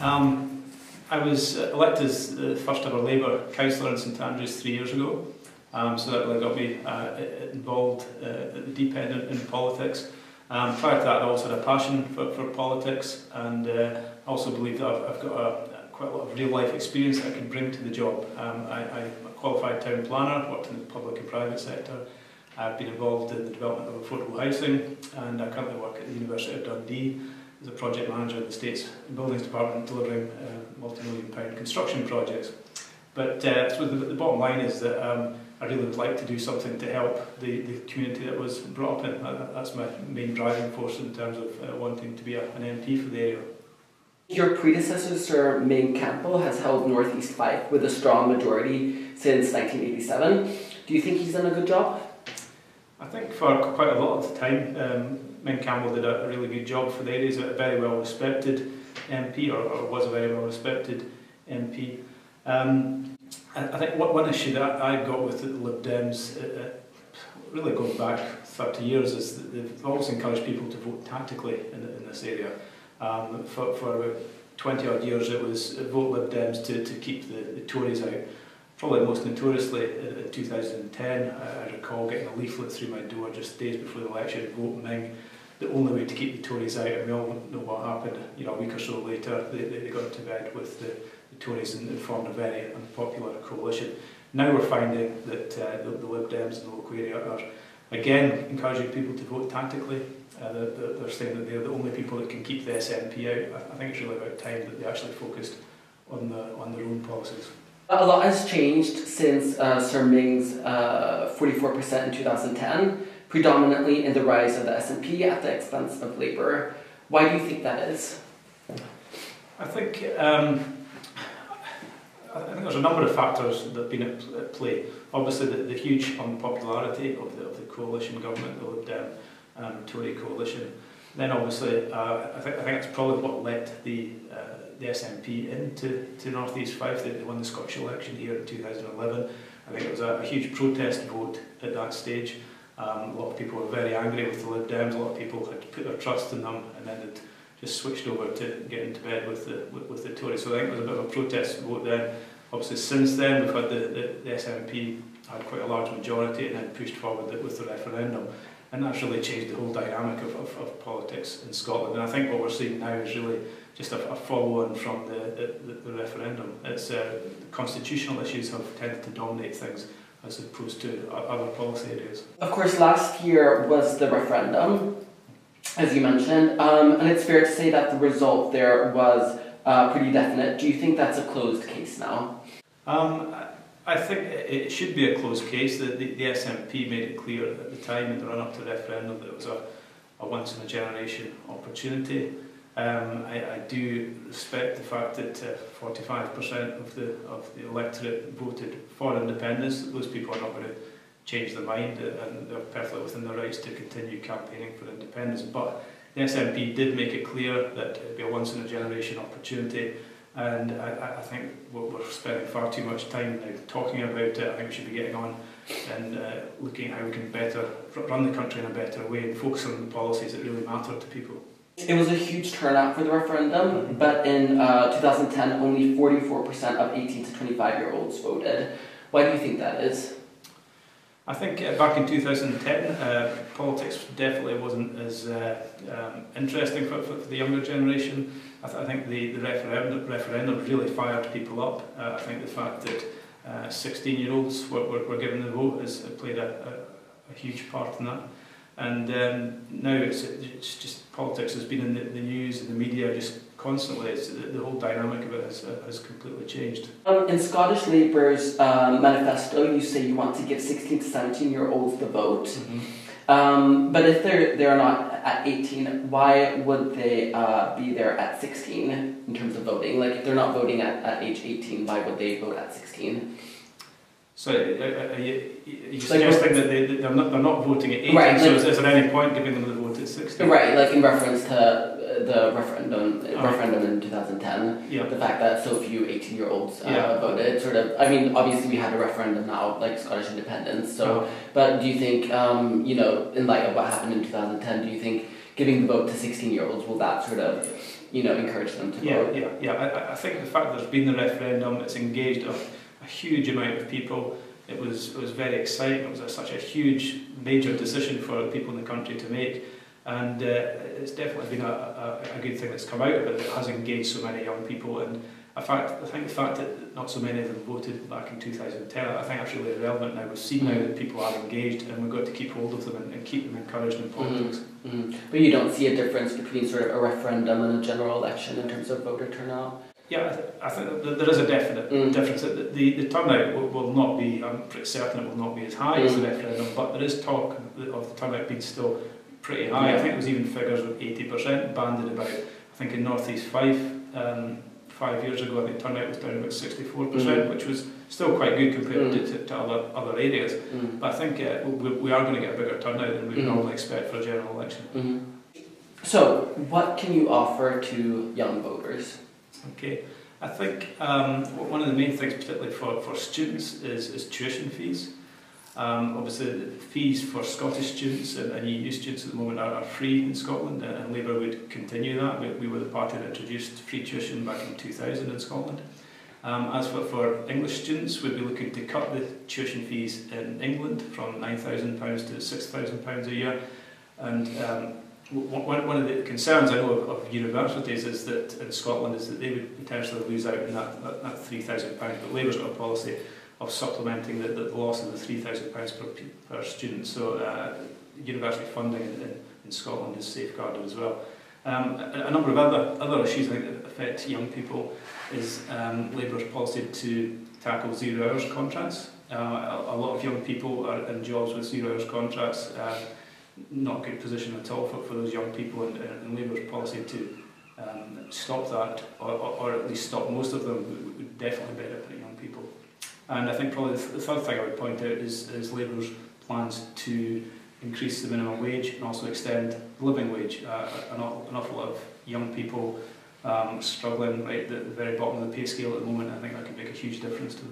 I was elected as the first ever Labour councillor in St Andrews 3 years ago, so that really got me involved at the deep end in politics. Prior to that, I also had a passion for politics, and I also believe that I've got quite a lot of real life experience that I can bring to the job. I'm a qualified town planner, worked in the public and private sector. I've been involved in the development of affordable housing, and I currently work at the University of Dundee as a project manager in the State's Buildings Department, delivering multi-million-pound construction projects. But so the bottom line is that I really would like to do something to help the community that was brought up in. That's my main driving force in terms of wanting to be an MP for the area. Your predecessor, Sir Ming Campbell, has held North East Fife with a strong majority since 1987. Do you think he's done a good job? I think for quite a lot of the time, Ming Campbell did a really good job for the area. He's a very well respected MP, or was a very well respected MP. I think one issue that I've got with the Lib Dems, really going back 30 years, is that they've always encouraged people to vote tactically in this area. For about 20 odd years it was vote Lib Dems to keep the Tories out. Probably most notoriously in 2010, I recall getting a leaflet through my door just days before the election, vote Ming, the only way to keep the Tories out, and we all know what happened. You know, a week or so later they got into bed with the Tories and formed a very unpopular coalition. Now we're finding that the Lib Dems in the local area are again encouraging people to vote tactically. They're saying that they're the only people that can keep the SNP out. I think it's really about time that they actually focused on their own policies. A lot has changed since Sir Ming's 44% in 2010, predominantly in the rise of the SNP at the expense of Labour. Why do you think that is? I think there's a number of factors that have been at play. Obviously, the huge unpopularity of the coalition government, the Lib Dem Tory coalition. Then, obviously, I think that's probably what led the SNP into North East Fife. They won the Scottish election here in 2011. I think it was a huge protest vote at that stage. A lot of people were very angry with the Lib Dems. A lot of people had put their trust in them, and then had just switched over to get into bed with the Tories. So I think it was a bit of a protest vote then. Obviously, since then we've had the SNP had quite a large majority and then pushed forward with the referendum. And that's really changed the whole dynamic of politics in Scotland. And I think what we're seeing now is really just a follow-on from the referendum. It's constitutional issues have tended to dominate things as opposed to other policy areas. Of course, last year was the referendum, as you mentioned, and it's fair to say that the result there was pretty definite. Do you think that's a closed case now? I think it should be a closed case. The SNP made it clear at the time in the run-up to the referendum that it was a once-in-a-generation opportunity. I do respect the fact that 45% of the electorate voted for independence. Those people are not going to change their mind, and they're perfectly within their rights to continue campaigning for independence. But the SNP did make it clear that it would be a once-in-a-generation opportunity. And I think we're spending far too much time now talking about it. I think we should be getting on and looking at how we can better run the country in a better way and focus on the policies that really matter to people. It was a huge turnout for the referendum, but in 2010 only 44% of 18 to 25-year-olds voted. Why do you think that is? I think back in 2010, politics definitely wasn't as interesting for the younger generation. I think the referendum really fired people up. I think the fact that 16-year-olds were given the vote has played a huge part in that. And now it's just politics has been in the news and the media just constantly. The whole dynamic of it has completely changed. In Scottish Labour's manifesto, you say you want to give 16 to 17-year-olds the vote. Mm-hmm. But if they're not at 18, why would they be there at 16 in terms of voting? Like, if they're not voting at age 18, why would they vote at 16? So are you suggesting that they're not voting at 18, right, so is there any point giving them the vote at 16? Right, like in reference to the referendum in 2010, yeah. The fact that so few 18-year-olds voted, sort of, I mean, obviously we had a referendum now, like Scottish independence, so, but do you think, you know, in light of what happened in 2010, do you think giving the vote to 16-year-olds, will that sort of encourage them to vote. I think the fact that there's been the referendum, it's engaged a huge amount of people. It was very exciting. It was such a huge, major decision for people in the country to make, and it's definitely been a good thing that's come out of it. It has engaged so many young people, and I think the fact that not so many of them voted back in 2010, I think that's really irrelevant now. We've seen now that people are engaged, and we've got to keep hold of them and keep them encouraged in politics. But you don't see a difference between sort of a referendum and a general election in terms of voter turnout? Yeah, I think that there is a definite difference. The turnout will not be, I'm pretty certain it will not be as high as the referendum, but there is talk of the turnout being still pretty high. I think it was even figures of 80% banded about. I think in North East Fife, 5 years ago, I think turnout was down about 64%, which was still quite good compared to other areas. But I think we are going to get a bigger turnout than we normally expect for a general election. So, what can you offer to young voters? Okay, I think one of the main things, particularly for students, is tuition fees. Obviously, the fees for Scottish students and EU students at the moment are free in Scotland, and Labour would continue that. We were the party that introduced free tuition back in 2000 in Scotland. As for English students, we'd be looking to cut the tuition fees in England from £9,000 to £6,000 a year. And one of the concerns I know of universities is that in Scotland is that they would potentially lose out on that £3,000, but Labour's got a policy of supplementing the loss of the £3,000 per student. So university funding in Scotland is safeguarded as well. A number of other issues I think that affect young people is Labour's policy to tackle 0 hours contracts. A lot of young people are in jobs with 0 hours contracts. Not a good position at all for those young people, and Labour's policy to stop that, or at least stop most of them, would definitely benefit young people. And I think probably the third thing I would point out is Labour's plans to increase the minimum wage and also extend the living wage. An awful lot of young people struggling right at the very bottom of the pay scale at the moment. I think that could make a huge difference to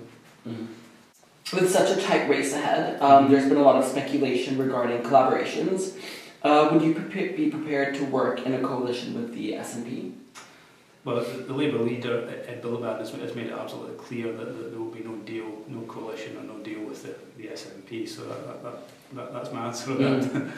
them. With such a tight race ahead, there's been a lot of speculation regarding collaborations. Would you be prepared to work in a coalition with the SNP? Well, the Labour leader, Ed Miliband, has made it absolutely clear that there will be no deal, no coalition, or no deal with the SNP. So that's my answer on that.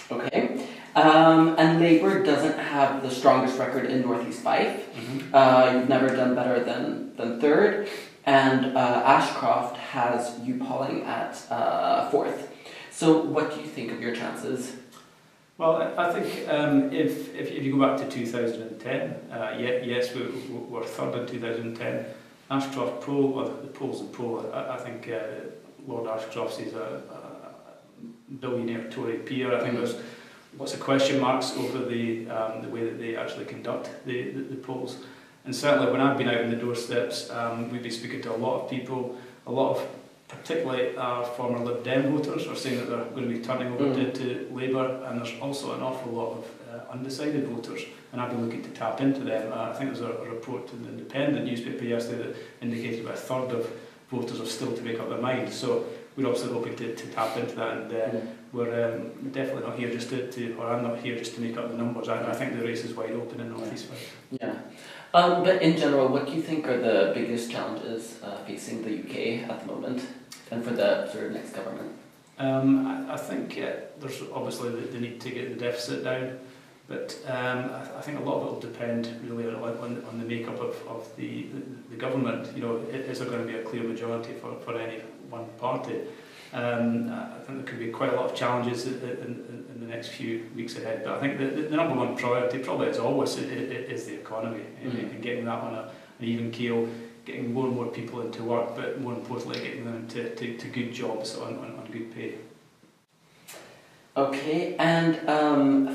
Okay. And Labour doesn't have the strongest record in North East Fife. You've never done better than third. And Ashcroft has you polling at fourth. So what do you think of your chances? Well, I think if you go back to 2010, yes, we were third in 2010. Ashcroft poll, well, the poll's a poll. I think Lord Ashcroft is a billionaire Tory peer. I think there's lots of question marks over the way that they actually conduct the polls. And certainly when I've been out on the doorsteps, we've been speaking to a lot of people, a lot of particularly former Lib Dem voters are saying that they're going to be turning over to Labour, and there's also an awful lot of undecided voters, and I've been looking to tap into them. I think there was a report in the Independent newspaper yesterday that indicated about a third of voters are still to make up their mind, so we're obviously hoping to tap into that, and we're definitely not here just or I'm not here just to make up the numbers. I think the race is wide open in North East Fife. Yeah. But in general, what do you think are the biggest challenges facing the UK at the moment and for the sort of next government? I think there's obviously the need to get the deficit down, but I think a lot of it will depend really on the makeup of the government. You know, is there going to be a clear majority for any one party? I think there could be quite a lot of challenges in the next few weeks ahead, but I think the number one priority, probably as always, is the economy, and getting that on an even keel, getting more and more people into work, but more importantly getting them to good jobs on good pay. Okay, and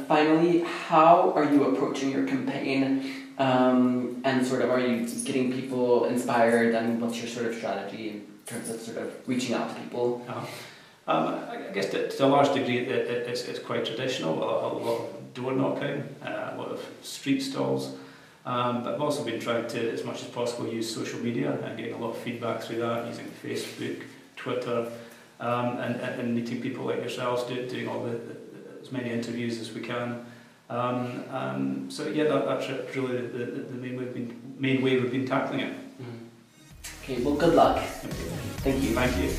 finally, how are you approaching your campaign, and sort of are you getting people inspired, and what's your sort of strategy in terms of sort of reaching out to people? I guess to a large degree it's quite traditional, a lot of door knocking, a lot of street stalls, but I've also been trying to, as much as possible, use social media and getting a lot of feedback through that, using Facebook, Twitter, and meeting people like yourselves, doing as many interviews as we can. So yeah, that's really the main way we've been tackling it. Okay, well, good luck. Okay. Thank you. Thank you.